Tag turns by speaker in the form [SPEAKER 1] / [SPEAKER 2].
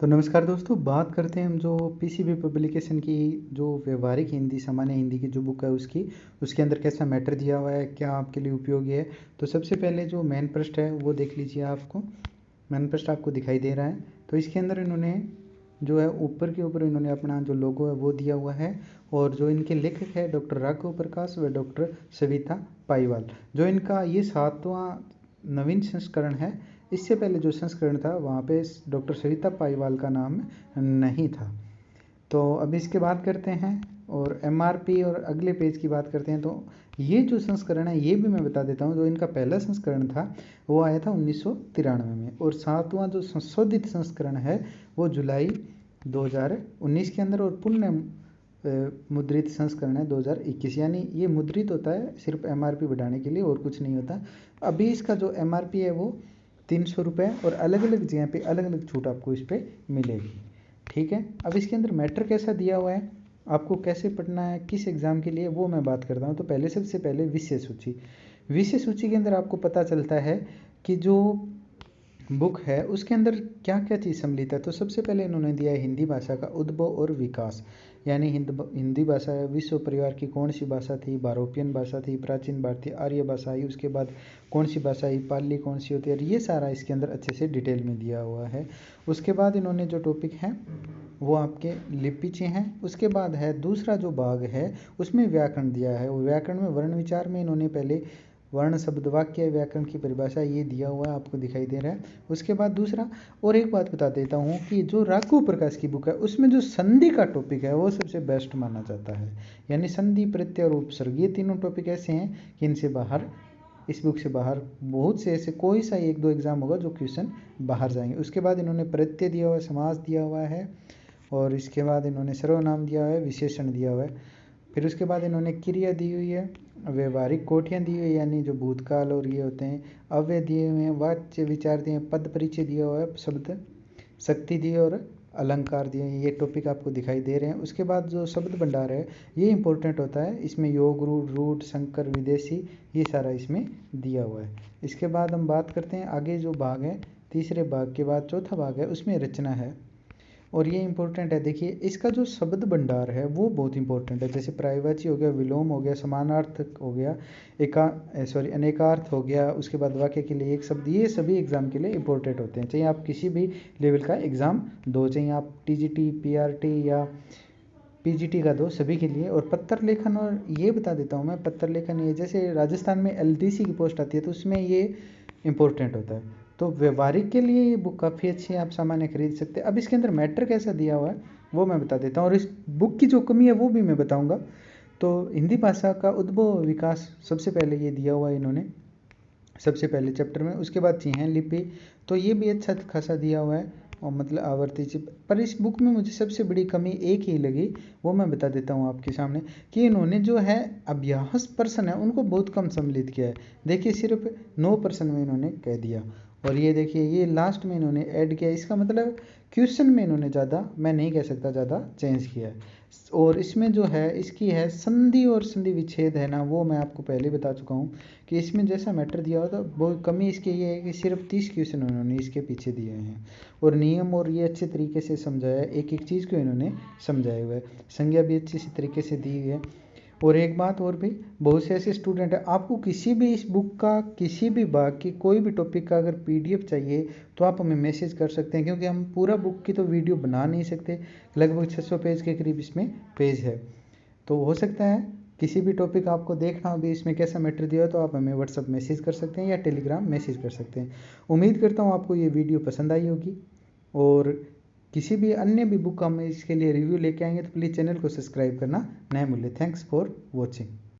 [SPEAKER 1] तो नमस्कार दोस्तों, बात करते हैं हम जो पीसीबी पब्लिकेशन की जो व्यवहारिक हिंदी सामान्य हिंदी की जो बुक है उसके अंदर कैसा मैटर दिया हुआ है, क्या आपके लिए उपयोगी है। तो सबसे पहले जो मेन पृष्ठ है वो देख लीजिए। आपको मेन पृष्ठ आपको दिखाई दे रहा है। तो इसके अंदर इन्होंने जो है ऊपर के ऊपर इन्होंने अपना जो लोगो है वो दिया हुआ है, और जो इनके लेखक है डॉक्टर राघव प्रकाश व डॉक्टर सविता पाईवाल। जो इनका ये 7वां नवीन संस्करण है। इससे पहले जो संस्करण था वहाँ पे डॉक्टर सविता पाईवाल का नाम नहीं था। तो अब इसके बात करते हैं और एमआरपी और अगले पेज की बात करते हैं। तो ये जो संस्करण है ये भी मैं बता देता हूँ। जो इनका पहला संस्करण था वो आया था 1993 में, और 7वां जो संशोधित संस्करण है वो जुलाई 2019 के अंदर, और पुनः मुद्रित संस्करण है 2021। यानी ये मुद्रित होता है सिर्फ एमआरपी बढ़ाने के लिए और कुछ नहीं होता। अभी इसका जो एमआरपी है वो 300 रुपये, और अलग अलग जगह पे अलग अलग छूट आपको इस पर मिलेगी। ठीक है, अब इसके अंदर मैटर कैसा दिया हुआ है, आपको कैसे पढ़ना है, किस एग्ज़ाम के लिए, वो मैं बात करता हूँ। तो पहले सबसे पहले विषय सूची। विषय सूची के अंदर आपको पता चलता है कि जो बुक है उसके अंदर क्या क्या चीज़ सम्मिलित है। तो सबसे पहले इन्होंने दिया है हिंदी भाषा का उद्भव और विकास। यानी हिंदी भाषा विश्व परिवार की कौन सी भाषा थी, बारोपियन भाषा थी, प्राचीन भारतीय आर्य भाषा आई, उसके बाद कौन सी भाषा आई, पाली कौन सी होती है, ये सारा इसके अंदर अच्छे से डिटेल में दिया हुआ है। उसके बाद इन्होंने जो टॉपिक हैं वो आपके लिपिचे हैं। उसके बाद है दूसरा जो भाग है उसमें व्याकरण दिया है। वो व्याकरण में वर्ण विचार में इन्होंने पहले वर्ण शब्द वाक्य व्याकरण की परिभाषा ये दिया हुआ है, आपको दिखाई दे रहा है। उसके बाद दूसरा, और एक बात बता देता हूँ कि जो राघव प्रकाश की बुक है उसमें जो संधि का टॉपिक है वो सबसे बेस्ट माना जाता है। यानी संधि, प्रत्यय और उपसर्ग, ये तीनों टॉपिक ऐसे हैं कि इनसे बाहर, इस बुक से बाहर बहुत से ऐसे कोई सा एक दो एग्जाम होगा जो क्वेश्चन बाहर जाएंगे। उसके बाद इन्होंने प्रत्यय दिया हुआ है, समास दिया हुआ है, और इसके बाद इन्होंने सर्वनाम दिया हुआ है, विशेषण दिया हुआ है। फिर उसके बाद इन्होंने क्रिया दी हुई है, व्यवहारिक कोटियाँ दी हुई है यानी जो भूतकाल और ये होते हैं, अव्यय दिए हुए हैं, वाच्य विचार दिए हैं, पद परिचय दिया हुआ है, शब्द शक्ति दिए और अलंकार दिए हैं। ये टॉपिक आपको दिखाई दे रहे हैं। उसके बाद जो शब्द भंडार है ये इंपॉर्टेंट होता है। इसमें योग, रूढ़, रूढ़, संकर, विदेशी, ये सारा इसमें दिया हुआ है। इसके बाद हम बात करते हैं आगे जो भाग है, तीसरे भाग के बाद चौथा भाग है, उसमें रचना है, और ये इंपॉर्टेंट है। देखिए इसका जो शब्द भंडार है वो बहुत इंपॉर्टेंट है। जैसे पर्यायवाची हो गया, विलोम हो गया, समानार्थक हो गया, अनेकार्थ हो गया, उसके बाद वाक्य के लिए एक शब्द, ये सभी एग्जाम के लिए इंपॉर्टेंट होते हैं। चाहे आप किसी भी लेवल का एग्ज़ाम दो, चाहे आप टीजीटी, पीआरटी या पीजीटी का दो, सभी के लिए। और पत्र लेखन, और ये बता देता हूँ मैं, पत्र लेखन ये जैसे राजस्थान में एलडीसी की पोस्ट आती है तो उसमें ये इंपॉर्टेंट होता है। तो व्यवहारिक के लिए ये बुक काफ़ी अच्छी है, आप सामान्य खरीद सकते हैं। अब इसके अंदर मैटर कैसा दिया हुआ है वो मैं बता देता हूँ, और इस बुक की जो कमी है वो भी मैं बताऊँगा। तो हिंदी भाषा का उद्भव विकास सबसे पहले ये दिया हुआ है इन्होंने सबसे पहले चैप्टर में। उसके बाद चिन्ह लिपि, तो ये भी अच्छा खासा दिया हुआ है, और मतलब आवर्ती चिप। पर इस बुक में मुझे सबसे बड़ी कमी एक ही लगी, वो मैं बता देता हूँ आपके सामने, कि इन्होंने जो है अभ्यास प्रश्न है उनको बहुत कम सम्मिलित किया है। देखिए सिर्फ 9 प्रश्न में इन्होंने कह दिया, और ये देखिए ये लास्ट में इन्होंने ऐड किया। इसका मतलब क्वेश्चन में इन्होंने ज़्यादा, मैं नहीं कह सकता ज़्यादा चेंज किया है। और इसमें जो है इसकी है संधि और संधि विच्छेद है ना, वो मैं आपको पहले बता चुका हूँ कि इसमें जैसा मैटर दिया हुआ था वो कमी इसकी ये है कि सिर्फ 30 क्वेश्चन उन्होंने इसके पीछे दिए हैं, और नियम और ये अच्छे तरीके से समझाया, एक एक चीज़ को इन्होंने समझाया हुआ है, संज्ञा भी अच्छी तरीके से दी हुई है। और एक बात और भी, बहुत से ऐसे स्टूडेंट हैं, आपको किसी भी इस बुक का किसी भी भाग की कोई भी टॉपिक का अगर पीडीएफ चाहिए तो आप हमें मैसेज कर सकते हैं, क्योंकि हम पूरा बुक की तो वीडियो बना नहीं सकते। लगभग 600 पेज के करीब इसमें पेज है। तो हो सकता है किसी भी टॉपिक आपको देखना हो भी इसमें कैसा मैटर दिया हो तो आप हमें व्हाट्सअप मैसेज कर सकते हैं या टेलीग्राम मैसेज कर सकते हैं। उम्मीद करता हूँ आपको ये वीडियो पसंद आई होगी, और किसी भी अन्य भी बुक हम इसके लिए रिव्यू लेके आएंगे तो प्लीज़ चैनल को सब्सक्राइब करना न भूलें। Thanks for watching.